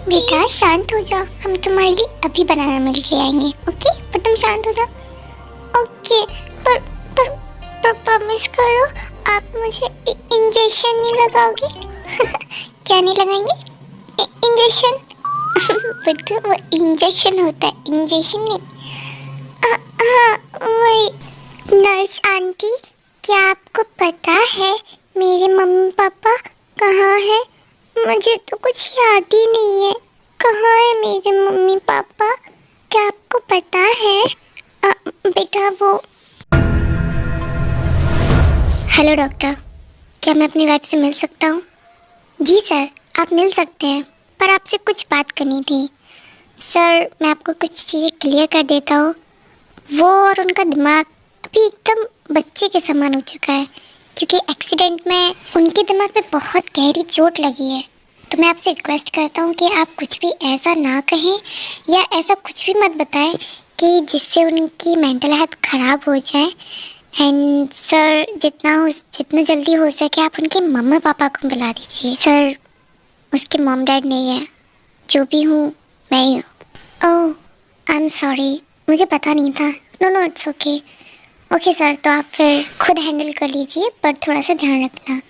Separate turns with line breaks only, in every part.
बेटा शांत हो जाओ, हम तुम्हारे लिए अभी बनाना मिल के आएंगे। ओके, पर तुम शांत हो जाओ। ओके, पर पर पर प्रॉमिस करो आप मुझे इंजेक्शन नहीं लगाओगे। क्या नहीं लगाएंगे? इंजेक्शन। बेटा वो इंजेक्शन होता है, इंजेक्शन नहीं। हाँ वही। नर्स आंटी, क्या आपको पता है मेरे मम्मी पापा कहाँ है? मुझे तो कुछ याद ही नहीं है। कहाँ है मेरे मम्मी पापा? क्या आपको पता है? बेटा वो। हेलो डॉक्टर, क्या मैं अपनी वाइफ से मिल सकता हूँ? जी सर, आप मिल सकते हैं, पर आपसे कुछ बात करनी थी। सर मैं आपको कुछ चीज़ें क्लियर कर देता हूँ। वो और उनका दिमाग अभी एकदम बच्चे के समान हो चुका है, क्योंकि एक्सीडेंट में उनके दिमाग पे बहुत गहरी चोट लगी है। तो मैं आपसे रिक्वेस्ट करता हूँ कि आप कुछ भी ऐसा ना कहें या ऐसा कुछ भी मत बताएं कि जिससे उनकी मेंटल हेल्थ ख़राब हो जाए। एंड सर जितना जल्दी हो सके आप उनके मम्मी पापा को बुला दीजिए। सर उसके मॉम डैड नहीं है, जो भी हूँ मैं ही हूँ। ओह आई एम सॉरी, मुझे पता नहीं था। No it's okay. Okay sir, तो आप फिर खुद हैंडल कर लीजिए, पर थोड़ा सा ध्यान रखना।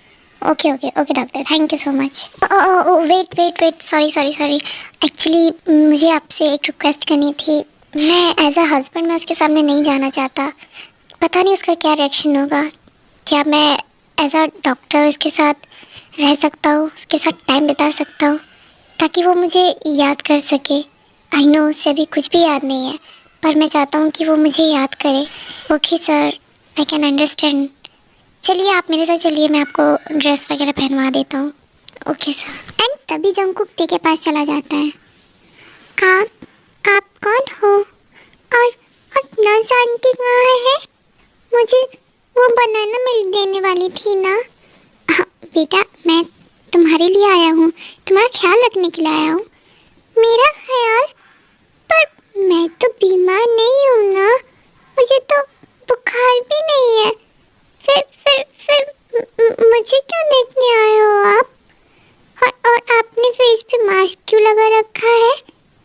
Okay doctor, thank you so much. Wait, sorry. Actually मुझे आपसे एक रिक्वेस्ट करनी थी। मैं एज अ हस्बैंड मैं उसके सामने नहीं जाना चाहता। पता नहीं उसका क्या रिएक्शन होगा। क्या मैं एज अ डॉक्टर उसके साथ रह सकता हूँ, उसके साथ टाइम बिता सकता हूँ, ताकि वो मुझे याद कर सके। आई नो उसे अभी कुछ भी याद नहीं है, पर मैं चाहता हूँ कि वो मुझे याद करे। Okay sir, I can understand. चलिए आप मेरे साथ चलिए, मैं आपको ड्रेस वगैरह पहनवा देता हूँ। Okay sir. एंड तभी जंगकुक के पास चला जाता है। आप कौन हो? और नर्स आंटी कहाँ है? मुझे वो बनाना मिल देने वाली थी ना। बेटा मैं तुम्हारे लिए आया हूँ, तुम्हारा ख्याल रखने के लिए आया हूँ। मेरा ख्याल? पर मैं तो बीमार नहीं हूँ ना, मुझे तो बुखार भी नहीं है। फिर मुझे क्यों देखने आए हो आप? और आपने फेस पे मास्क क्यों लगा रखा है?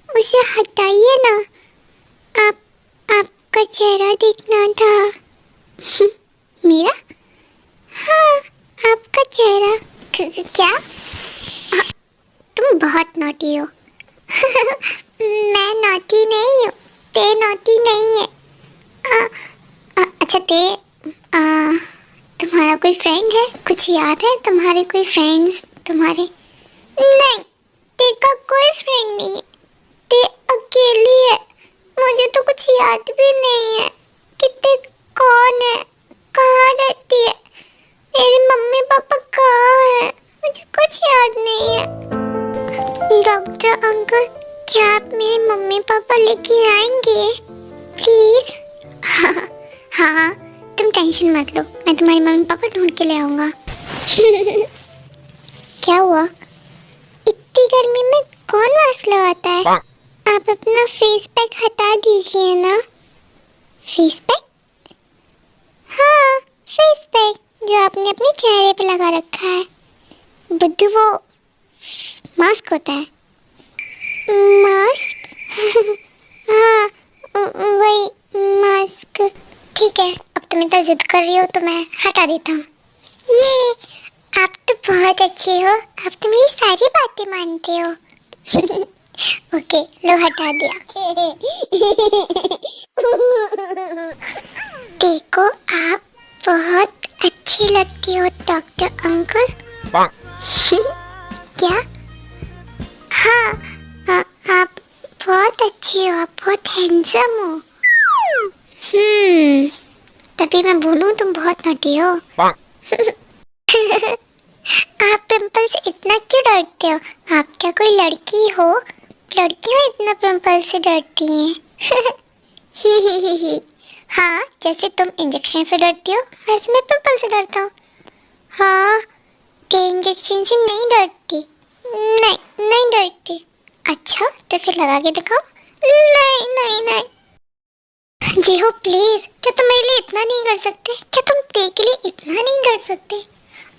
उसे हटाइए ना। आपका चेहरा देखना था। मेरा? हाँ, आपका चेहरा। क्या? तुम बहुत नॉटी हो। मैं नॉटी नहीं हूँ, ते नॉटी नहीं है। अच्छा ते तुम्हारा कोई फ्रेंड है? कुछ याद है तुम्हारे कोई फ्रेंड्स तुम्हारे? नहीं, ते का कोई फ्रेंड नहीं है, ते अकेली है। मुझे तो कुछ याद भी नहीं है कि ते कौन है, कहाँ रहती है, मेरे मम्मी पापा कहाँ है, मुझे कुछ याद नहीं है। डॉक्टर अंकल, क्या आप मेरे मम्मी पापा लेके आएंगे प्लीज? हाँ, तुम टेंशन मत लो, मैं तुम्हारे मम्मी पापा ढूंढ के ले आऊँगा। क्या हुआ? इतनी गर्मी में कौन मास्क लगाता है? आप अपना फेस पैक हटा दीजिए ना। Face pack? हाँ, फेस पैक जो आपने अपने चेहरे पे लगा रखा है। बुद्धू वो मास्क होता है। मास्क? हाँ वही मास्क। ठीक है, अब तुम इतना जिद कर रही हो तो मैं हटा देता हूँ। ये आप तो बहुत अच्छे हो, आप तो मेरी सारी बातें मानते हो। ओके लो, हटा दिया। देखो आप बहुत अच्छी लगती हो डॉक्टर अंकल। क्या? हाँ, आप बहुत अच्छी हो, आप बहुत हैंडसम हो। तभी मैं बोलूं तुम बहुत नटी हो। आप पिंपल से इतना क्यों डरते हो? आप क्या कोई लड़की हो? लड़कियां इतना पिंपल से डरती हैं। ही। हाँ, जैसे तुम इंजेक्शन से डरती हो वैसे मैं पिंपल से डरता हूँ। हाँ, के इंजेक्शन से नहीं डरती। नहीं डरती। अच्छा तो फिर लगा के दिखाओ। नहीं। जी हो प्लीज, क्या तुम मेरे लिए इतना नहीं कर सकते? क्या तुम ते के लिए इतना नहीं कर सकते?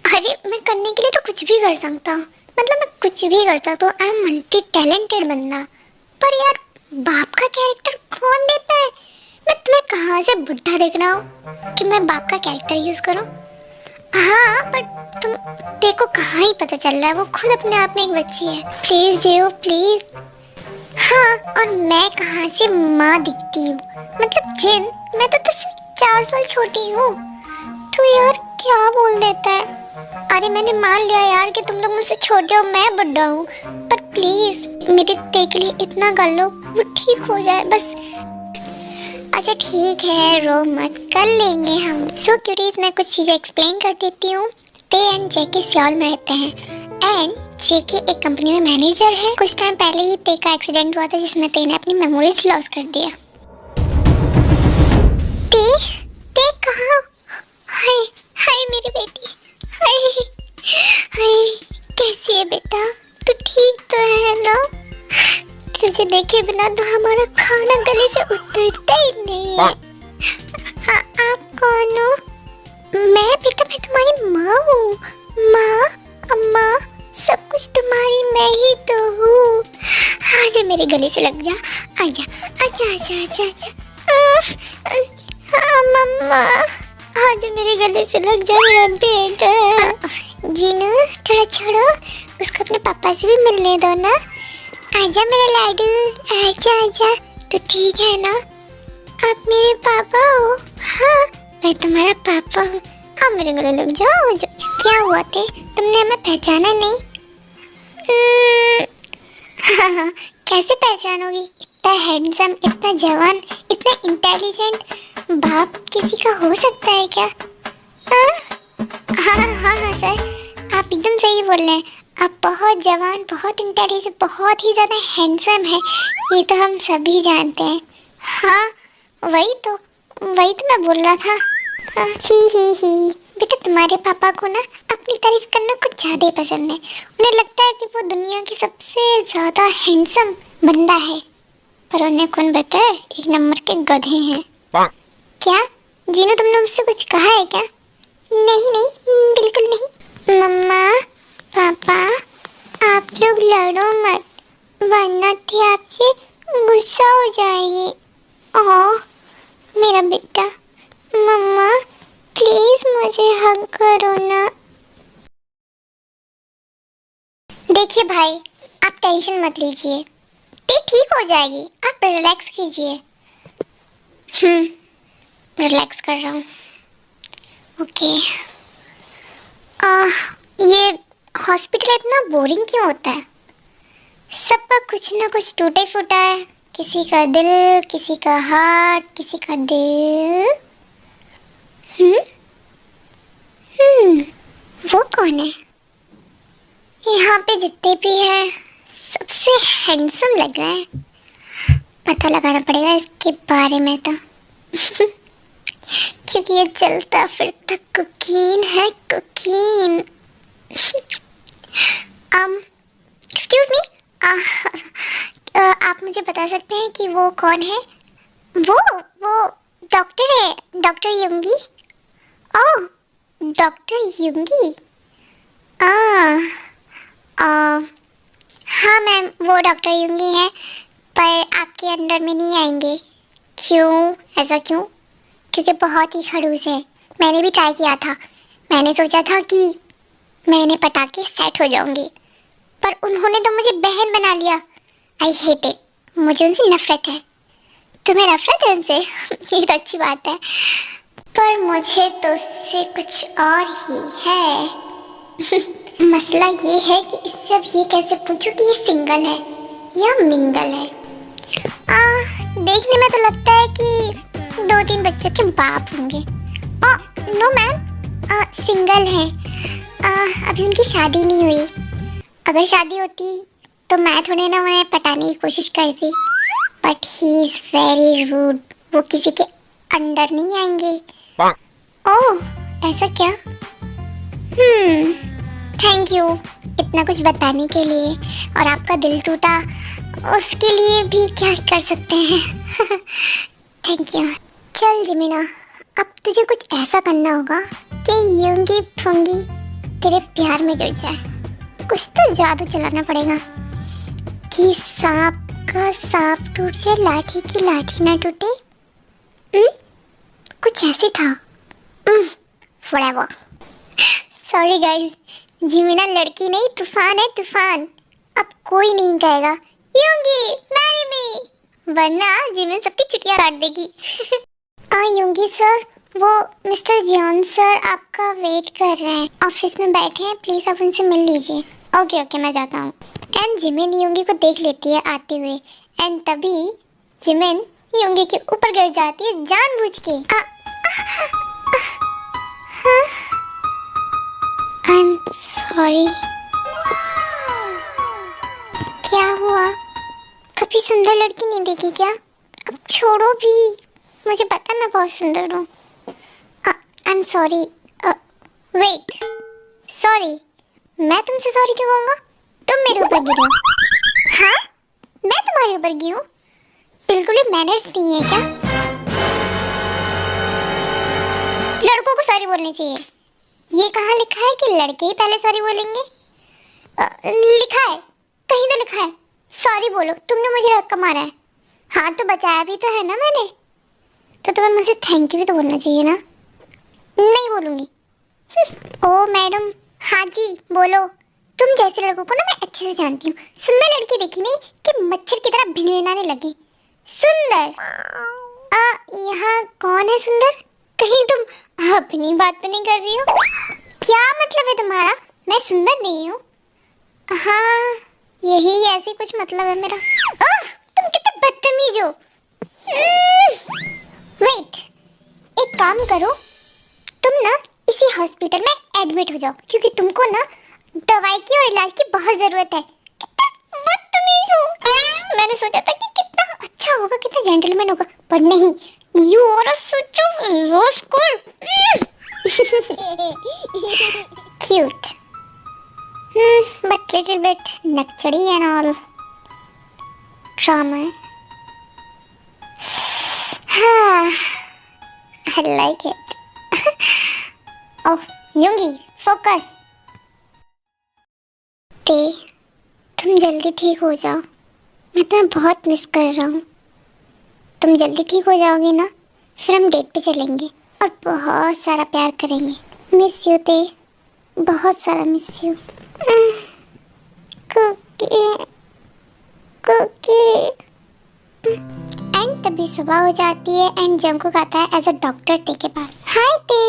अरे मैं करने के लिए तो कुछ भी कर सकता हूँ, मतलब मैं कुछ भी कर सकता हूँ, आई एम मल्टी टैलेंटेड बंदा। पर यार बाप का कैरेक्टर कौन देता है? मैं तुम्हें कहाँ से बुढ़ा देख रहा हूँ कि मैं बाप का कैरेक्टर यूज करूँ? हाँ पर तुम देखो, कहाँ ही पता चल रहा है, वो खुद अपने आप में एक बच्ची है। Please Jio please. हाँ, और मैं कहाँ से माँ दिखती हूँ? मतलब जिन, मैं तो तुझसे 4 साल छोटी हूँ। तो यार क्या बोल देता है? अरे मैंने मान लिया यार कि तुम लोग मुझसे छोटे हो, मैं बड़ा हूँ, पर प्लीज मेरे ते के लिए इतना कर लो, वो ठीक हो जाए बस। अच्छा ठीक है, रो मत, कर लेंगे हम। सो क्यूटीज, मैं कुछ चीजें एक्सप्लेन कर देती हूँ। ते एंड जेके सियोल में रहते हैं एंड जेके एक कंपनी में मैनेजर है। कुछ टाइम पहले ही ते का एक्सीडेंट हुआ था जिसमें ते ने अपनी मेमोरीज लॉस कर दिया। ते ते कहाँ? हाय हाय मेरी बेटी, हाय हाय, कैसी है बेटा? तू ठीक तो है ना? तुझे देखे बिना तो हमारा खाना गले से उतरता ही नहीं है। आप कौन हो? मैं बेटा, मैं तुम्हारी माँ हूँ। माँ, अम्मा, सब कुछ तुम्हारी मैं ही तो हूँ। आजा मेरे गले से लग जा, आजा आजा आजा आजा आजा। हाँ मम्मा, आजा मेरे गले से लग जा मेरा बेटा। जीनू थोड़ा छोड़ो, उसको अपने पापा से भी मिलने दो ना। आजा मेरा लाडू, आजा आजा। तो ठीक है ना? आप मेरे पापा हो? हाँ मैं तुम्हारा पापा हूँ। आप मेरे गले लग जाओ। क्या हुआ थे, तुमने हमें पहचाना नहीं? हाँ, कैसे पहचानोगी? इतना हैंडसम, इतना जवान, इतना इंटेलिजेंट बाप किसी का हो सकता है क्या? हाँ हाँ हाँ सर, आप एकदम सही बोल रहे हैं। आप बहुत जवान, बहुत इंटेलिजेंट, बहुत ही ज़्यादा हैंडसम है, ये तो हम सभी जानते हैं। हाँ वही तो मैं बोल रहा था। हाँ, ही बेटा, तुम्हारे पापा को ना अपनी तारीफ करना कुछ ज़्यादा ही पसंद है। उन्हें लगता है कि वो दुनिया की सबसे ज़्यादा हैंडसम बंदा है, पर उन्हें कौन बताए एक नंबर के गधे हैं। क्या जीनू, तुमने मुझसे कुछ कहा है क्या? नहीं नहीं, बिल्कुल नहीं। मम्मा पापा, आप लोग लड़ो मत, वरना थे आपसे गुस्सा हो जाएगी। ओह मेरा बेटा। मम्मा प्लीज मुझे हग करो ना। देखिए भाई, आप टेंशन मत लीजिए, ये ठीक हो जाएगी, आप रिलैक्स कीजिए। रिलैक्स कर रहा हूँ। ओके। ये हॉस्पिटल इतना बोरिंग क्यों होता है? सबका कुछ ना कुछ टूटे फूटा है, किसी का दिल, किसी का हार्ट, किसी का दिल। वो कौन है? यहाँ पे जितने भी हैं सबसे हैंडसम लग रहा है। पता लगाना पड़ेगा इसके बारे में तो क्योंकि ये चलता फिरता कुकीन है, कुकीन। एक्सक्यूज मी, आप मुझे बता सकते हैं कि वो कौन है? वो डॉक्टर है, डॉक्टर युंगी। ओह डॉक्टर युंगी। हाँ मैम, वो डॉक्टर युंगी है, पर आपके अंडर में नहीं आएंगे। क्यों, ऐसा क्यों? क्योंकि बहुत ही खड़ूस है। मैंने भी ट्राई किया था, मैंने सोचा था कि मैं इन्हें पटा के सेट हो जाऊंगी, पर उन्होंने तो मुझे बहन बना लिया। आई हेट इट, मुझे उनसे नफरत है। तुम्हें नफरत है उनसे? ये तो अच्छी बात है, पर मुझे तो उससे कुछ और ही है। मसला ये है कि इससे अब ये कैसे पूछूं कि ये सिंगल है या मिंगल है। देखने में तो लगता है कि 2-3 बच्चों के बाप होंगे। नो मैम, सिंगल है। अभी उनकी शादी नहीं हुई। अगर शादी होती तो मैं थोड़े ना उन्हें पटाने की कोशिश करती, but he is very rude. वो किसी के अंडर नहीं आएंगे। ओह ऐसा क्या? थैंक यू इतना कुछ बताने के लिए, और आपका दिल टूटा उसके लिए भी क्या कर सकते हैं। Thank you. चल जिमिना, अब तुझे कुछ ऐसा करना होगा कि यूंगी फूंगी तेरे प्यार में गिर जाए। कुछ तो जादू चलाना पड़ेगा कि सांप का सांप टूट जाए, लाठी की लाठी ना टूटे। कुछ ऐसे था। व्हाटएवर। सॉरी गाइस, जिमिना लड़की नहीं तूफान है, तूफान। अब कोई नहीं कहेगा यूंगी मैरी मी, वरना जिमिन सबकी चुटिया काट देगी। यूंगी सर, वो मिस्टर जॉन सर आपका वेट कर रहे हैं, ऑफिस में बैठे हैं, प्लीज आप उनसे मिल लीजिए। ओके ओके, मैं जाता हूँ। एंड जिमिन यूंगी को देख लेती है आते हुए, एंड तभी जिमिन यूंगी के ऊपर गिर जाती है जानबूझ के। आई एम सॉरी। क्या हुआ? कभी सुंदर लड़की नहीं देखी क्या? अब छोड़ो भी, मुझे पता है मैं बहुत सुंदर हूँ। I am sorry. Wait, sorry? मैं तुमसे सॉरी क्यों कहूँगा? तुम मेरे ऊपर गिरो। हाँ, मैं तुम्हारे ऊपर गिरूँ? बिल्कुल भी मैनर्स नहीं है क्या? लड़कों को सॉरी बोलनी चाहिए। ये कहाँ लिखा है कि लड़के ही पहले सॉरी बोलेंगे? लिखा है, कहीं तो लिखा है सॉरी बोलो, तुमने मुझे धक्का मारा है। हाँ तो बचाया भी तो है ना मैंने, तो तुम्हें मुझे थैंक यू भी तो बोलना चाहिए ना। नहीं बोलूँगी। ओ मैडम, हाँ जी बोलो। तुम जैसे लड़कों को ना मैं अच्छे से जानती हूँ। सुंदर लड़की देखी नहीं कि मच्छर की तरह भिनभिनाने लगे। सुंदर? यहाँ कौन है सुंदर? कहीं तुम अपनी बात तो नहीं कर रही हो? क्या मतलब है तुम्हारा? मैं सुंदर नहीं हूँ? हाँ, यही ऐसे कुछ मतलब है मेरा। तुम कितने बदतमीज हो। वेट, एक काम करो, तुम ना इसी हॉस्पिटल में एडमिट हो जाओ, क्योंकि तुमको ना दवाई की और इलाज की बहुत जरूरत है। कितना बदतमीज हो। मैंने सोचा था कि कितना अच्छा होगा, कितना जेंटलमैन होगा, पर नहीं, you are a such rascal. Cute. But little bit nakchadi and all. Drama. I like it. Oh, Yoongi, focus. ते, तुम जल्दी ठीक हो जाओ। मैं तुम्हें बहुत मिस कर रहा हूँ। तुम जल्दी ठीक हो जाओगे ना, फिर हम डेट पे चलेंगे और बहुत सारा प्यार करेंगे। मिस यू ते, बहुत सारा miss you. Cookie cookie. And तभी सुबह हो जाती है एंड जंगकुक आता है एज अ डॉक्टर ते के पास। हाय ते।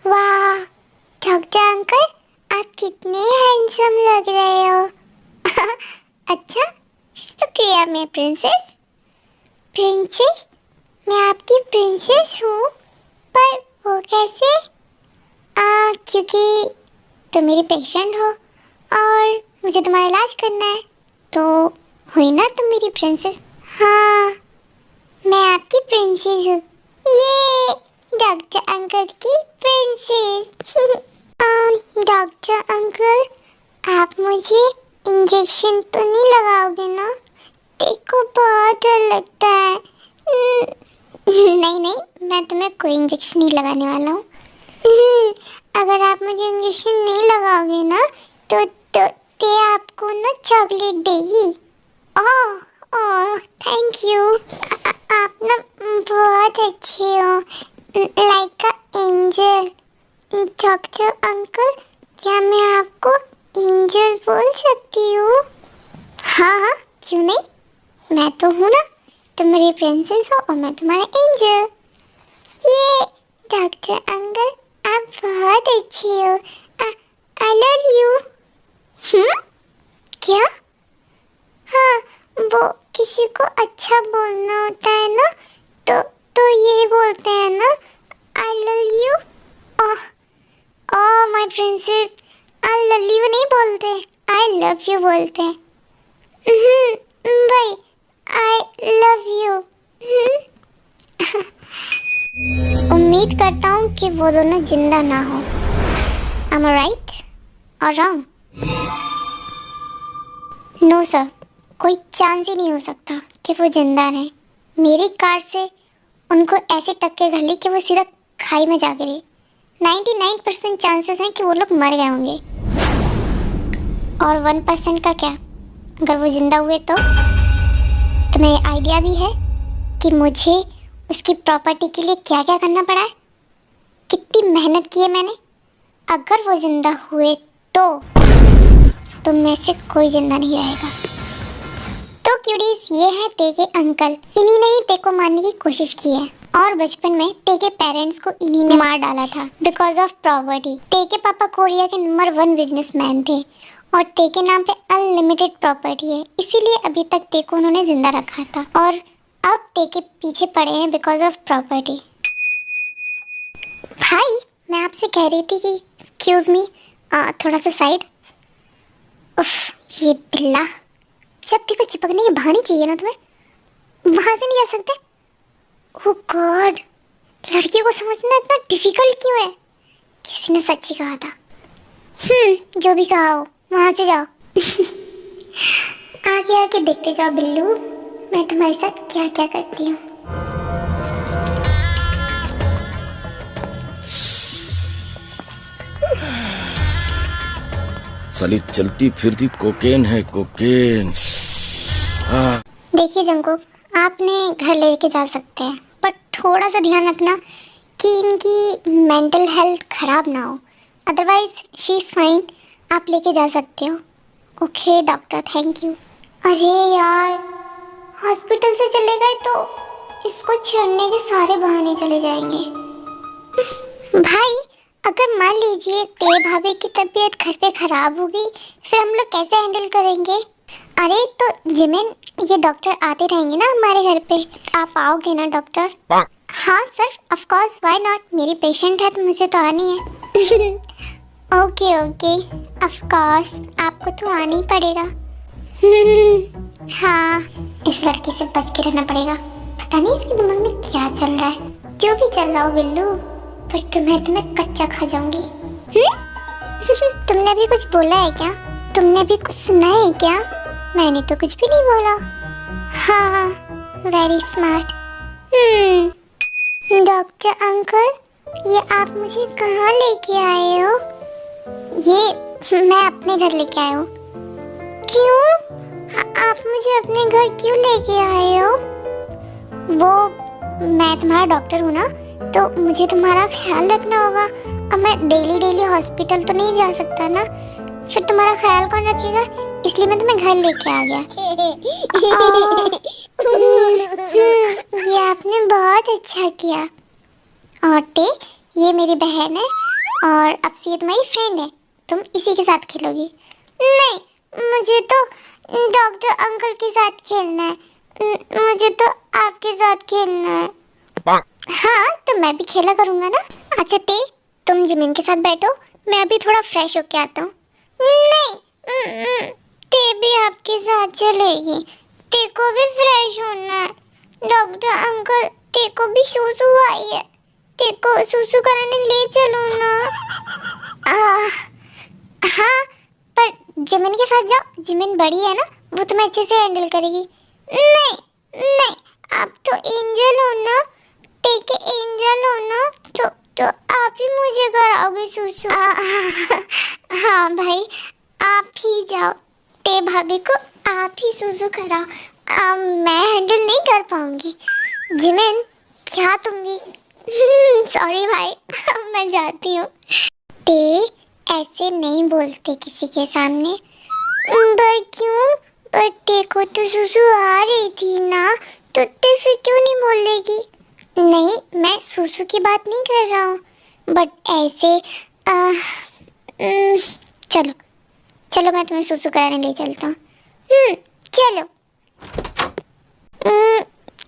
वाह डॉक्टर अंकल, आप कितने हैंडसम लग रहे हो। अच्छा, शुक्रिया मेरी प्रिंसेस। प्रिंसेस? मैं आपकी प्रिंसेस हूँ, पर वो कैसे? क्योंकि तुम मेरी पेशेंट हो और मुझे तुम्हारा इलाज करना है, तो हुई ना तुम मेरी प्रिंसेस। हाँ, मैं आपकी प्रिंसेस हूँ। ये डॉक्टर अंकल की प्रिंसेस। डॉक्टर अंकल, आप मुझे इंजेक्शन तो नहीं लगाओगे ना? देखो बहुत डर लगता है। नहीं नहीं, मैं तुम्हें कोई इंजेक्शन नहीं लगाने वाला हूँ। अगर आप मुझे इंजेक्शन नहीं लगाओगे ना तो ते आपको ना चॉकलेट देगी। Oh thank you. आप ना बहुत अच्छे हो, लाइक अ एंजल। डॉक्टर अंकल, क्या मैं आपको एंजल बोल सकती हूँ? हाँ हाँ, क्यों नहीं, मैं तो हूँ ना। तुम मेरी प्रिंसेस हो और मैं तुम्हारा एंजल। ये डॉक्टर अंकल, आप बहुत अच्छे हो। आई लव यू। क्या? हाँ, वो किसी को अच्छा बोलना होता है ना, तो ये बोलते हैं ना, आई love you. Oh my princess, I love you नहीं बोलते, आई लव यू बोलते हैं। भाई आई लव यू। उम्मीद करता हूँ कि वो दोनों जिंदा ना हो। Am I right or wrong? No sir, कोई चांस ही नहीं हो सकता कि वो जिंदा रहे। मेरी कार से उनको ऐसे टक्कर कर ली कि वो सीधा खाई में जा गिरे। 99% चांसेस हैं कि वो लोग मर गए होंगे। और 1% का क्या, अगर वो जिंदा हुए तो तुम्हें आइडिया भी है कि मुझे उसकी प्रॉपर्टी के लिए क्या क्या करना पड़ा है, कितनी मेहनत की है मैंने। अगर वो जिंदा हुए तो तुम में से कोई जिंदा नहीं रहेगा। तो क्यूटीज, ये है ते के अंकल। इन्हीं ने ही ते को मारने की कोशिश की है और बचपन में ते के पेरेंट्स को इन्हीं ने मार डाला था बिकॉज ऑफ प्रॉपर्टी। ते के पापा कोरिया के नंबर 1 बिजनेसमैन थे और ते के नाम पे अनलिमिटेड प्रॉपर्टी है, इसीलिए अभी तक ते को उन्होंने जिंदा रखा था और अब ते के पीछे पड़े हैं बिकॉज ऑफ प्रॉपर्टी। भाई, मैं आपसे कह रही थी कि एक्सक्यूज मी, थोड़ा सा साइड। उफ, ये बिल्ला, जब देखो चिपकने की बहानी चाहिए ना तुम्हें, वहां से नहीं जा सकते। ओह गॉड, लड़कियों को समझना इतना डिफिकल्ट क्यों है? किसी ने सच्ची कहा था। जो भी कहा हो, वहां से जाओ। आगे आगे देखते जाओ बिल्लू, मैं तुम्हारे साथ क्या क्या करती हूँ।
साली चलती फिरती कोकेन है, कोकेन।
देखिए जंकुक, आपने घर लेके जा सकते हैं, पर थोड़ा सा ध्यान रखना कि इनकी मेंटल हेल्थ खराब ना हो, अदरवाइज शी इज़ फाइन। आप लेके जा सकते हो। Okay doctor, thank you. अरे यार, हॉस्पिटल से चले गए तो इसको छेड़ने के सारे बहाने चले जाएंगे। भाई, अगर मान लीजिए ते भाभी की तबीयत घर पे खराब होगी, फिर हम लोग कैसे हैंडल करेंगे? अरे तो जिमिन, ये डॉक्टर आते रहेंगे ना हमारे घर पे, आप आओगे ना डॉक्टर? हाँ sir, of course, why not, मेरी पेशेंट है तो मुझे तो आनी है। ओके ओके, ऑफ कोर्स, आपको तो आना ही पड़ेगा। हाँ, इस लड़की से बच के रहना पड़ेगा। पता नहीं इसके दिमाग में क्या चल रहा है। जो भी चल रहा हो बिल्लू, पर तुम्हें कच्चा खा जाऊंगी। तुमने भी कुछ बोला है क्या? तुमने भी कुछ सुना है क्या? मैंने तो कुछ भी नहीं बोला। हाँ, वेरी स्मार्ट। डॉक्टर अंकल, ये आप मुझे कहाँ लेके आए हो? ये मैं अपने घर लेके आया हूँ। क्यों? आप मुझे अपने घर क्यों लेके आए हो? वो, मैं तुम्हारा डॉक्टर हूँ ना, तो मुझे तुम्हारा ख्याल रखना होगा। अब मैं डेली हॉस्पिटल तो नहीं जा सकता ना, फिर तुम्हारा ख्याल कौन रखेगा? इसलिए मैं तुम्हें घर लेके आ गया। ये आपने बहुत अच्छा किया। और ते, ये मेरी बहन है और अब से ये तुम्हारी फ्रेंड है, तुम इसी के साथ खेलोगी। नहीं, मुझे तो डॉक्टर अंकल के साथ खेलना है। मुझे तो आपके साथ खेलना है। हाँ, तो मैं भी खेला करूँगा ना। अच्छा ते, तुम जिमिन के साथ बैठो, मैं अभी थोड़ा फ्रेश होके आता हूँ। नहीं, ते भी आपके साथ चलेगी। ते को भी फ्रेश होना है। डॉक्टर अंकल, ते को भी सुसु आई है, ते को सुसु कराने ले चलो ना। हाँ, पर जिमिन के साथ जाओ, जिमिन बड़ी है ना, वो तुम्हें अच्छे से हैंडल करेगी। नहीं, आप तो एंजल हो ना, ते के एंजल हो ना, तो आप ही मुझे कराओगे सुसु। हाँ भाई, आप ही जाओ, ते भाभी को आप ही सुसु कराओ। मैं हैंडल नहीं कर पाऊंगी। जिमिन, क्या तुम भी? सॉरी भाई, मैं जाती हूँ। ते ऐसे नहीं बोलते किसी के सामने। पर क्यों? पर ते को तो सुसु आ रही थी ना, तो ते फिर क्यों नहीं बोलेगी? नहीं, मैं सुसु की बात नहीं कर रहा हूँ, बट ऐसे चलो मैं तुम्हें सुसु कराने ले चलता हूँ। चलो।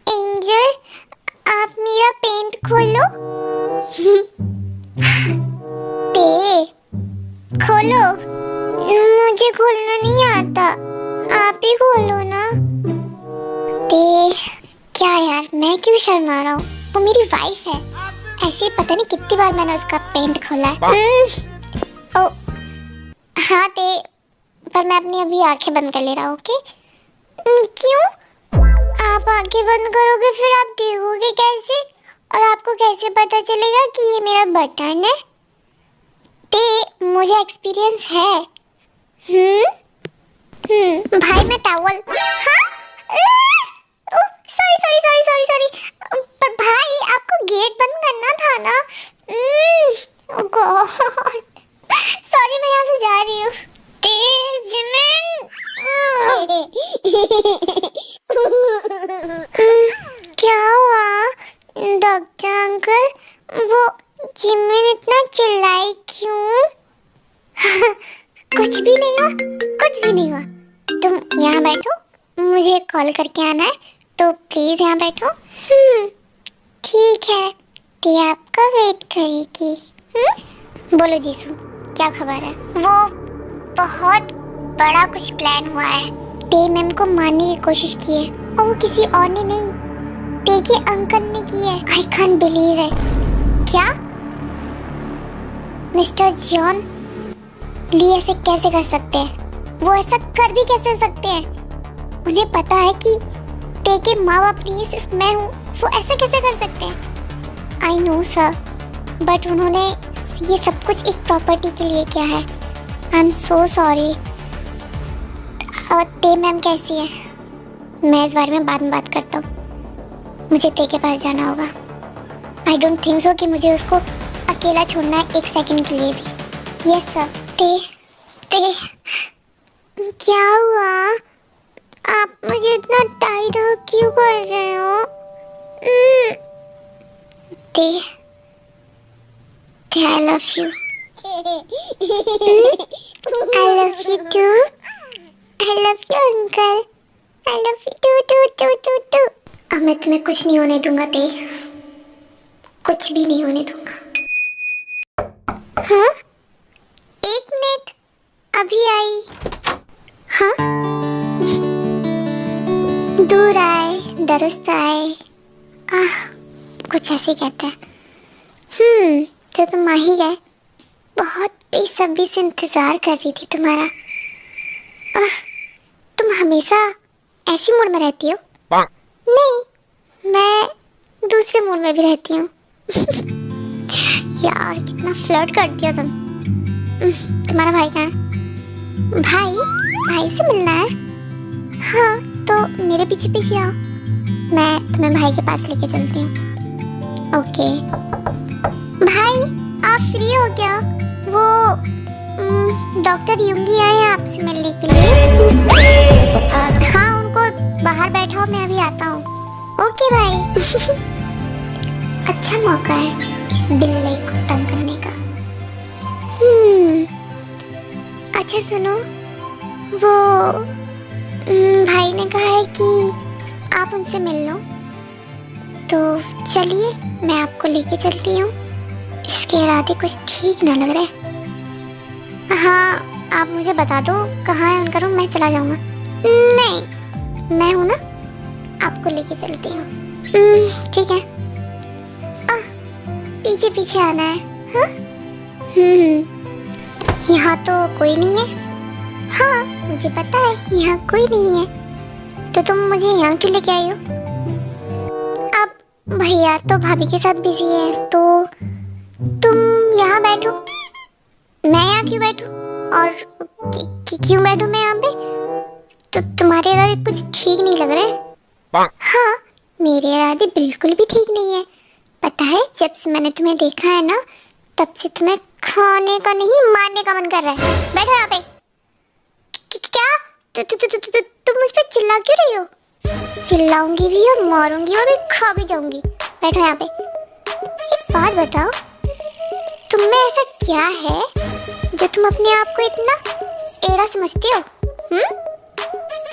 एंजल, आप मेरा पेंट खोलो। ते, खोलो। मुझे खोलना नहीं आता, आप ही खोलो ना। ते, क्या यार, मैं क्यों शर्मा रहा हूँ? वो मेरी वाइफ है। ऐसे पता नहीं कितनी बार मैंने उसका पेंट खोला है। ओ हाँ ते, पर मैं अपनी अभी आंखें बंद कर ले रहा हूँ। ओके? क्यों? आप आंखें बंद करोगे फिर आप देखोगे कैसे? और आपको कैसे पता चलेगा कि ये मेरा बटन है? ते, मुझे एक्सपीरियंस है। भाई मैं टॉवल। हाँ? Sorry sorry sorry sorry sorry. पर भाई आपको गेट बंद करना था ना। ओह गॉड, सॉरी मैं यहाँ से जा रही हूँ। क्या हुआ डॉक्टर अंकल, वो जिमिन इतना चिल्लाई क्यों? कुछ भी नहीं हुआ, कुछ भी नहीं हुआ। तुम यहाँ बैठो, मुझे कॉल करके आना है तो प्लीज यहाँ बैठो। ठीक है, ती आपका वेट करेगी। बोलो जीसू, क्या खबर है? वो बहुत बड़ा कुछ प्लान हुआ है। ते मैम को मारने की कोशिश की है और वो किसी और ने नहीं, ते के अंकल ने की है। I can't believe it. क्या मिस्टर जॉन ली ऐसे कैसे कर सकते हैं? वो ऐसा कर भी कैसे सकते हैं? उन्हें पता है कि ते के माँ बाप नहीं, सिर्फ मैं हूँ। वो ऐसा कैसे कर सकते हैं? आई नो सर, बट उन्होंने ये सब कुछ एक प्रॉपर्टी के लिए किया है। I am so sorry. और ते मैम कैसी है? मैं इस बारे में बाद में बात करता हूँ। मुझे ते के पास जाना होगा। आई डोंट थिंक सो कि मुझे उसको अकेला छोड़ना है एक सेकंड के लिए भी। Yes sir. ते क्या हुआ? आप मुझे इतना टाइट क्यों कर रहे हो? ते I love you. I love you too. I love you uncle. I love you too. अब मैं तुम्हें कुछ नहीं होने दूंगा ते, कुछ भी नहीं होने दूंगा। हाँ? एक मिनट, अभी आई। हाँ? दूर आए, दुरुस्त आए। कुछ ऐसे कहते हैं। तो तुम आ ही गए। बहुत बेसब्री से इंतजार कर रही थी तुम्हारा। तुम हमेशा ऐसी मूड में रहती हो? नहीं, मैं दूसरे मूड में भी रहती हूँ। यार कितना फ्लर्ट करती हो तुम। तुम्हारा भाई कहाँ है? भाई से मिलना है? हाँ तो मेरे पीछे पीछे आओ, मैं तुम्हें भाई के पास लेके चलती हूँ। ओके भाई, आप फ्री हो क्या? वो डॉक्टर युंगी आए हैं आपसे मिलने के लिए। हाँ, उनको बाहर बैठाओ, मैं अभी आता हूँ। ओके भाई। अच्छा मौका है इस बिल्ली को तंग करने का। अच्छा सुनो, वो भाई ने कहा है कि आप उनसे मिल लो, तो चलिए मैं आपको लेके चलती हूँ। इसके इरादे कुछ ठीक ना लग रहे। हाँ, आप मुझे बता दो कहाँ है उनका रूम, मैं चला जाऊँगा। नहीं, मैं हूँ ना, आपको लेके चलती हूँ। ठीक है, पीछे पीछे आना है। हाँ? यहाँ तो कोई नहीं है। हाँ मुझे पता है यहाँ कोई नहीं है, तो तुम मुझे यहाँ क्यों लेके आई हो? अब भैया तो भाभी के साथ बिजी है, तो तुम यहाँ बैठो। मैं यहाँ क्यों बैठूं? और क्यों बैठूं मैं यहाँ पे? तो तुम्हारे इरादे कुछ ठीक नहीं लग रहे। हाँ, मेरे इरादे बिल्कुल भी ठीक नहीं है। पता है, जब से मैंने तुम्हें देखा है ना, तब से तुम्हें खाने का नहीं मारने का मन कर रहा है। बैठो यहाँ पे। क्या तुम मुझ पे चिल्ला क्यों रही हो? चिल्लाऊंगी भी और मारूंगी और खा भी जाऊंगी। बैठो यहाँ पे। एक बात बताओ, तुम में ऐसा क्या है जो तुम अपने आप को इतना एड़ा समझते हो?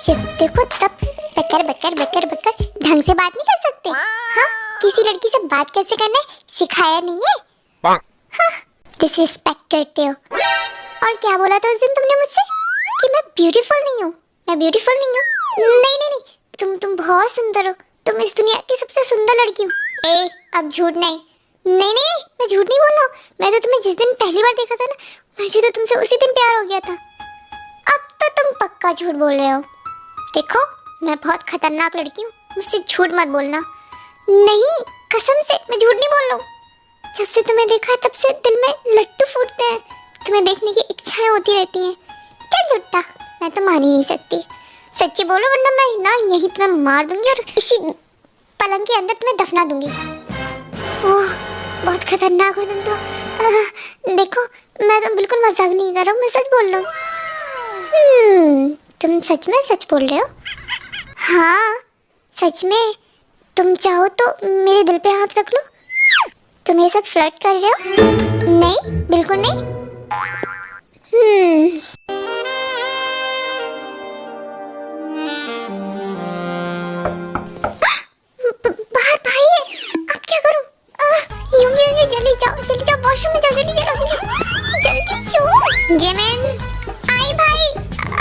जब देखो तब बकर बकर बकर बकर, ढंग से बात नहीं कर सकते? हाँ, किसी लड़की से बात कैसे करना है सिखाया नहीं है? हाँ, डिसरिस्पेक्ट करते हो। और क्या बोला था उस दिन तुमने मुझसे कि मैं ब्यूटीफुल नहीं हूँ? मैं ब्यूटीफुल नहीं हूँ? नहीं नहीं नहीं, तुम बहुत सुंदर हो। तुम इस दुनिया की सबसे सुंदर लड़की हो। ए, अब झूठ नहीं। नहीं नहीं, मैं झूठ नहीं बोल रहा हूँ। मैं तो तुम्हें जिस दिन पहली बार देखा था ना, मुझे तो तुमसे उसी दिन प्यार हो गया था। अब तो तुम पक्का झूठ बोल रहे हो। देखो, मैं बहुत खतरनाक लड़की हूँ, मुझसे झूठ मत बोलना। नहीं, कसम से मैं झूठ नहीं बोल रहा हूँ। जब से तुम्हें देखा है तब से दिल में लट्टू फूटते हैं। तुम्हें देखने की इच्छाएं होती रहती हैं। चल झूठा, मैं तो मान ही नहीं सकती। सच्ची बोलो वरना मैं ना यहीं तुम्हें मार दूंगी और इसी पलंग के अंदर तुम्हें दफना दूंगी। ओह बहुत खतरनाक हो तुम तो। देखो मैं तो बिल्कुल मजाक नहीं कर रहा हूँ, मैं सच बोल रहा हूँ। तुम सच में सच बोल रहे हो? हाँ सच में। तुम चाहो तो मेरे दिल पे हाथ रख लो। तुम मेरे साथ फ्लर्ट कर रहे हो? नहीं बिल्कुल नहीं। बाहर भाई है, अब क्या करूं? यूंगी यूंगी जल्दी जाओ वॉशरूम में जाओ, जल्दी जाओ। जेमिन आई भाई,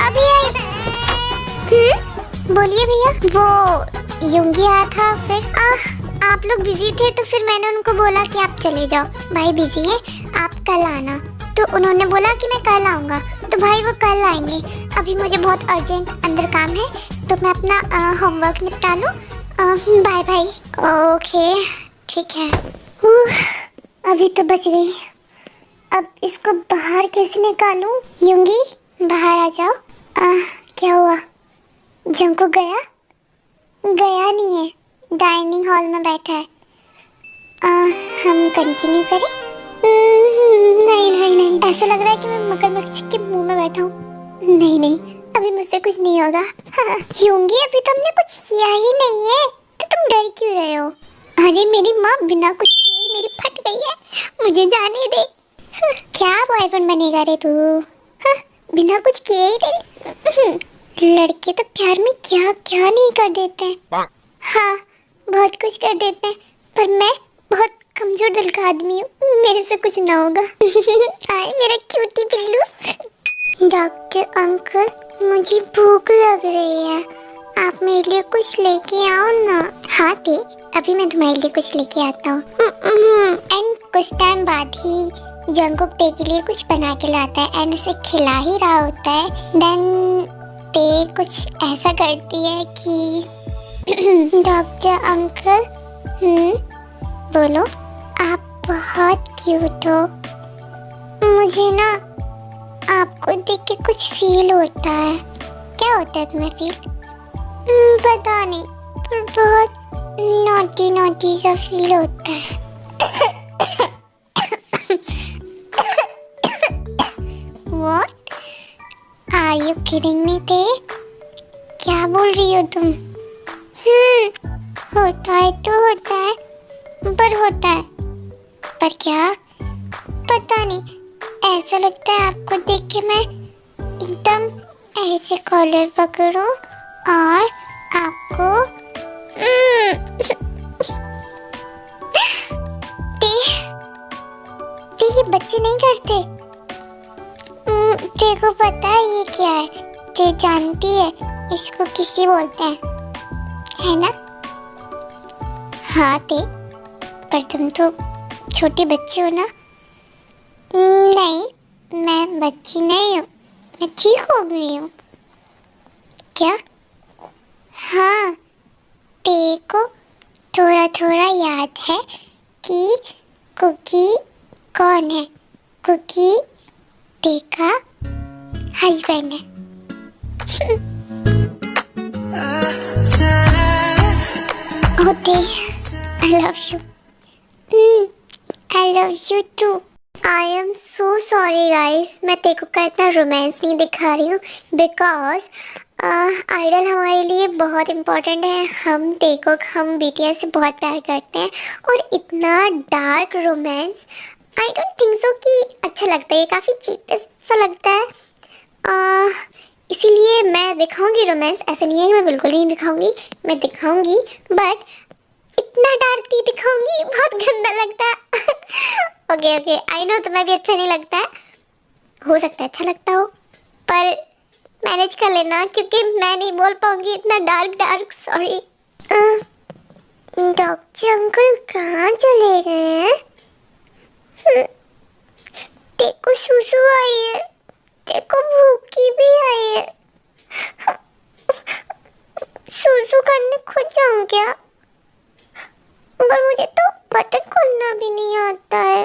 अभी आई। बोलिए भैया। वो यूंगी आया था, फिर आप लोग बिजी थे तो फिर मैंने उनको बोला कि आप चले जाओ, भाई बिजी है आप कल आना। तो उन्होंने बोला कि मैं कल आऊँगा, तो भाई वो कल आएंगे। अभी मुझे बहुत अर्जेंट अंदर काम है तो मैं अपना होमवर्क निपटा लूँ। Bye bye. ओके ठीक है। अभी तो बच गई, अब इसको बाहर कैसे निकालूं? यूंगी बाहर आ जाओ। क्या हुआ? जंकुक गया? गया नहीं है, डाइनिंग हॉल में बैठा है। हम कंटिन्यू करें? नहीं, ऐसा लग रहा है कि मैं मगरमच्छ के मुंह में बैठा हूँ। नहीं, अभी मुझसे कुछ नहीं होगा। यूंगी अभी तो हमने कुछ किया ही नहीं है, तो तुम डर क्यों रहे हो? अरे मेरी माँ बिना कुछ किए मेरी फट गई है, मुझे जाने दे। क्या बॉयफ्रेंड बनेगा रे तू? बिना कुछ किए ही तेरे। लड़के तो प्यार में क्या क्या नहीं कर देते हैं। हाँ बहुत कुछ कर देते हैं, पर मैं बहुत कमजोर दिल का आदमी हूँ, मेरे से कुछ ना होगा। आए मेरा क्यूटी पिल्लू। डॉक्टर अंकल मुझे भूख लग रही है, आप मेरे लिए कुछ लेके आओ ना। हाँ ते अभी मैं तुम्हारे लिए कुछ लेके आता हूँ। एंड कुछ टाइम बाद ही जंकुक ते के लिए कुछ बना के लाता है एंड उसे खिला ही रहा होता है। देन ते कुछ ऐसा करती है कि डॉक्टर अंकल बोलो, आप बहुत क्यूट हो। मुझे ना आपको देख के कुछ फील होता है। क्या होता है तुम्हें फील? पता नहीं, पर बहुत नॉटी सा फील होता है। What? Are you kidding me ते? क्या बोल रही हो तुम? होता है तो होता है, पर होता है पर क्या पता नहीं। ऐसा लगता है आपको देख के मैं एकदम ऐसे कॉलर पकड़ूं और आपको ते ये बच्चे नहीं करते। ते को पता है ये क्या है? ते जानती है इसको किसी बोलते हैं, है ना? हाँ ते, पर तुम तो छोटी बच्ची हो ना। नहीं मैं बच्ची नहीं हूँ, मैं ठीक हो गई हूँ। क्या? हाँ ते को थोड़ा थोड़ा याद है कि कुकी कौन है। कुकी ते का हस्बैंड है। ओते I love you. I love you too. I am so sorry guys, मैं तेको का इतना रोमांस नहीं दिखा रही हूँ बिकॉज आइडल हमारे लिए बहुत इम्पोर्टेंट है। हम BTS से बहुत प्यार करते हैं और इतना dark romance I don't think so कि अच्छा लगता है, ये काफ़ी चीपेस्ट सा लगता है। इसीलिए मैं दिखाऊंगी रोमांस, ऐसा नहीं है कि मैं बिल्कुल नहीं दिखाऊंगी, मैं दिखाऊंगी बट इतना डार्क नहीं दिखाऊंगी, बहुत गंदा लगता है। ओके आई नो तुम्हें भी अच्छा नहीं लगता है, हो सकता है अच्छा लगता हो, पर मैनेज कर लेना क्योंकि मैं नहीं बोल पाऊंगी इतना डार्क। सॉरी। डॉक्टर अंकल कहाँ चले गए हैं? देखो सुसु आई है, देखो भूखी भी आई है। सुसु करने खुद जाऊँ क्या? पर मुझे तो बटन खोलना भी नहीं आता है।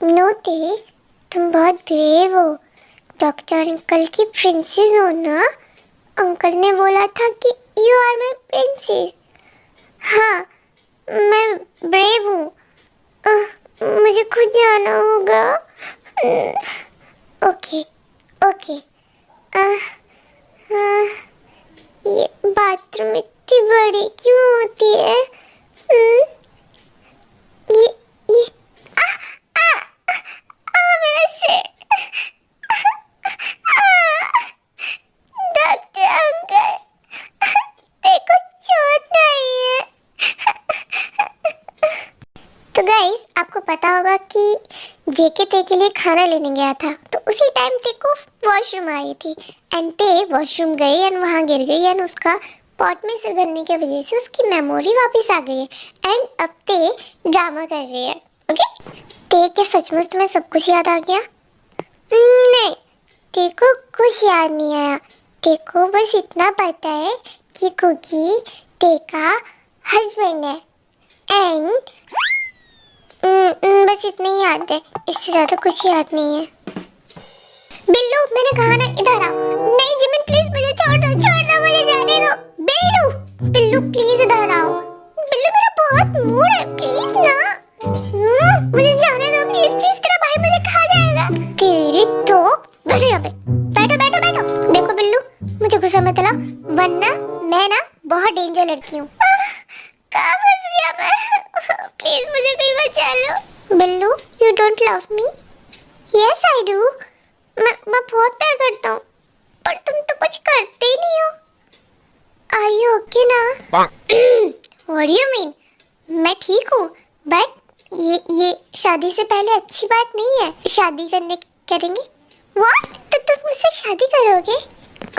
नो ते तुम बहुत ब्रेव हो, डॉक्टर अंकल की प्रिंसेस हो ना? अंकल ने बोला था कि यू आर माई प्रिंसेस। हाँ, मैं ब्रेव हूँ। मुझे खुद जाना होगा। Okay okay. ये बाथरूम इतनी बड़ी क्यों होती है? ये मेरा सिर। डॉक्टर अंकल, देखो चोट नहीं है। तो गाइस, आपको पता होगा कि जेके ते के लिए खाना लेने गया था, तो उसी टाइम ते को वॉशरूम आई थी एंड ते वॉशरूम गई एंड वहाँ गिर गई एंड उसका पॉट में सिर गिरने की वजह से उसकी मेमोरी वापस आ गई है एंड अब ते ड्रामा कर रही है। ओके, ते क्या सचमुच तुम्हें सब कुछ याद आ गया? नहीं, ते को कुछ याद नहीं आया। ते को बस इतना पता है कि कुकी ते का हस्बैंड है एंड बस इतना ही याद है, इससे ज्यादा कुछ याद नहीं है। बिल्लू, मैंने कहा ना इधर आओ। नहीं जिमिन, प्लीज मुझे छोड़ दो, मुझे जाने दो। बिल्लू, बिल्लू प्लीज इधर आओ। बिल्लू, मेरा बहुत मूड है, प्लीज ना। मुझे जाने दो प्लीज प्लीज, तेरा भाई मुझे खा जाएगा। तेरी तो बैठो यहाँ पे, बैठो। देखो बिल्लू, मुझे गुस्सा मत दिला वरना मैं ना बहुत डेंजर लड़की हूँ। कहाँ फंस गया मैं? प्लीज मुझे कोई बचा लो। Billu, you don't love me? Yes I do. मैं बहुत प्यार करता हूँ, पर तुम तो कुछ करते ही नहीं हो। आर यू ओके ना? What do you mean? मैं ठीक हूँ, बट ये शादी से पहले अच्छी बात नहीं है। शादी करेंगे? व्हाट? तो तुम मुझसे शादी करोगे?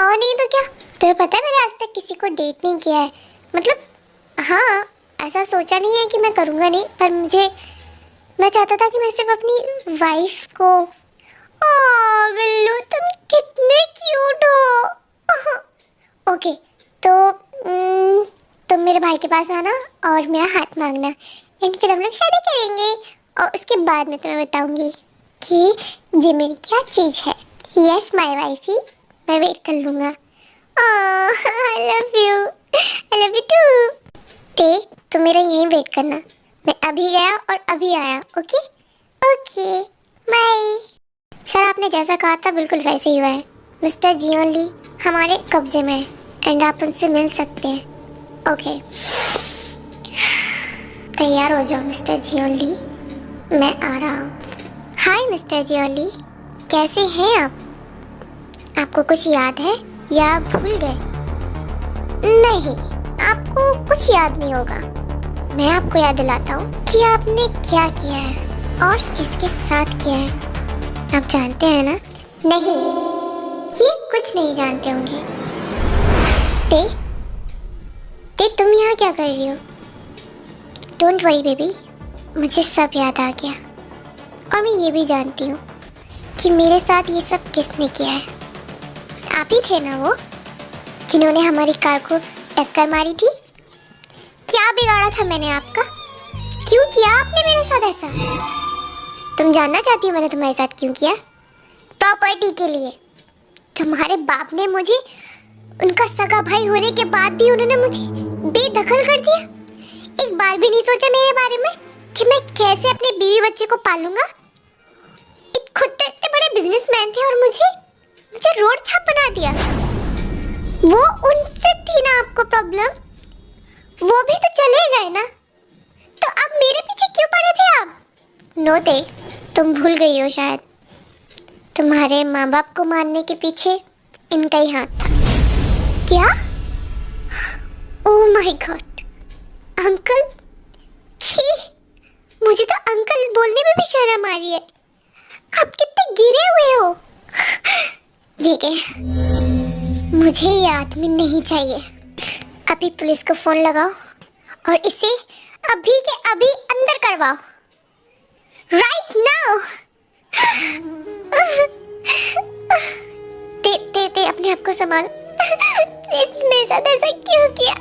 और नहीं तो क्या? तुम्हें पता है मैंने आज तक किसी को डेट नहीं किया है। मतलब हाँ, ऐसा सोचा नहीं है कि मैं करूँगा नहीं, पर मैं चाहता था कि मैं सिर्फ अपनी वाइफ को। ओह बिल्लू, तुम कितने क्यूट हो। ओके, तो तुम मेरे भाई के पास आना और मेरा हाथ मांगना एंड फिर हम लोग शादी करेंगे और उसके बाद मैं तुम्हें बताऊंगी कि जिमिन क्या चीज़ है। यस माय वाइफी, मैं वेट कर लूँगा। I love you too. ते तुम मेरा यहीं वेट करना, मैं अभी गया और अभी आया। Okay okay, bye. सर, आपने जैसा कहा था बिल्कुल वैसे ही हुआ है। मिस्टर जियोन ली हमारे कब्जे में है एंड आप उनसे मिल सकते हैं। ओके, तैयार हो जाओ मिस्टर जियोन ली, मैं आ रहा हूँ। हाय मिस्टर जियोन ली, कैसे हैं आप? आपको कुछ याद है या आप भूल गए? नहीं, आपको कुछ याद नहीं होगा। मैं आपको याद दिलाता हूँ कि आपने क्या किया है और किसके साथ किया है। आप जानते हैं ना? नहीं, ये कुछ नहीं जानते होंगे। ते तुम यहाँ क्या कर रही हो? डोंट वरी बेबी, मुझे सब याद आ गया और मैं ये भी जानती हूँ कि मेरे साथ ये सब किसने किया है। आप ही थे ना वो जिन्होंने हमारी कार को टक्कर मारी थी? क्या बिगाड़ा था मैंने आपका? क्यों किया आपने मेरे साथ ऐसा? तुम जानना चाहती हो मैंने तुम्हारे साथ क्यों किया? प्रॉपर्टी के लिए। तुम्हारे बाप ने मुझे, उनका सगा भाई होने के बाद भी उन्होंने मुझे बेदखल कर दिया। एक बार भी नहीं सोचा मेरे बारे में कि मैं कैसे अपने बीवी बच्चे को पालूंगा। खुद तो इतने बड़े बिजनेसमैन थे और मुझे रोड छाप बना दिया। वो उनसे थी ना आपको प्रॉब्लम? वो भी तो चले गए ना, तो अब मेरे पीछे क्यों पड़े थे आप? नो ते, तुम भूल गई हो शायद। तुम्हारे माँ बाप को मारने के पीछे इनका ही हाथ था। क्या? Oh my God, uncle! छी, मुझे तो अंकल बोलने में भी शर्म आ रही है। आप कितने गिरे हुए हो। ठीक है, मुझे ये आदमी नहीं चाहिए। अभी पुलिस को फोन लगाओ और इसे अभी के अभी अंदर करवाओ, राइट नाउ। ते अपने आप को संभालो। इसने साथ ऐसा क्यों किया?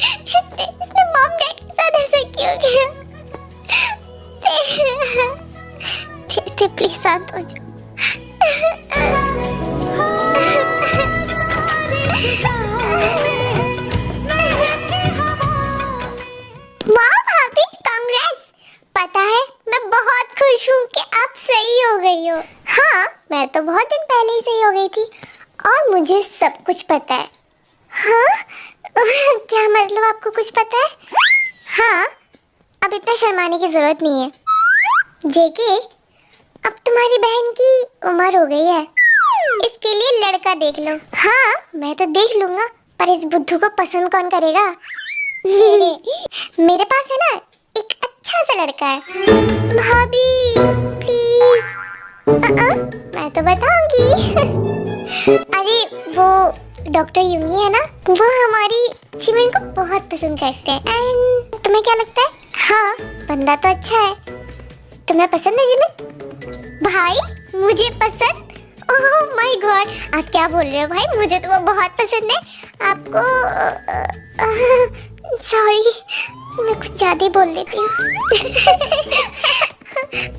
इसने मॉम डैड के साथ ऐसा क्यों किया? ते प्लीज शांत हो जाओ। मैं तो बहुत दिन पहले ही सही हो गई थी और मुझे सब कुछ पता है। हाँ? क्या मतलब आपको कुछ पता है? हाँ, अब इतना शर्माने की जरूरत नहीं है। जेके, अब तुम्हारी बहन की उम्र हो गई है, इसके लिए लड़का देख लो। हाँ, मैं तो देख लूंगा, पर इस बुद्धू को पसंद कौन करेगा? मेरे पास है ना एक अच्छा सा लड़का है। भाभी प्लीज। मैं तो बताऊंगी। अरे वो डॉक्टर युंगी है ना, वो हमारी जिमिन को बहुत पसंद करते हैं। एंड तुम्हें क्या लगता है? हाँ, बंदा तो अच्छा है। तुम्हें पसंद है जिमिन? भाई मुझे पसंद? ओह माय गॉड, आप क्या बोल रहे हो भाई? मुझे तो वो बहुत पसंद है। आपको सॉरी, मैं कुछ ज्यादा ही बोल देती हूँ।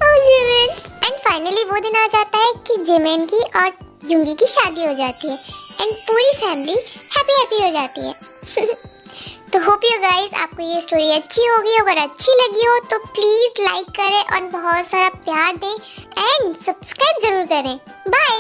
ओह जिमिन। एंड फाइनली वो दिन आ जाता है कि जिमिन की और युंगी की शादी हो जाती है एंड पूरी फैमिली हैप्पी हैप्पी हो जाती है। तो होप यू गाइस आपको ये स्टोरी अच्छी होगी। अगर अच्छी लगी हो तो प्लीज लाइक करें और बहुत सारा प्यार दें एंड सब्सक्राइब जरूर करें। बाय।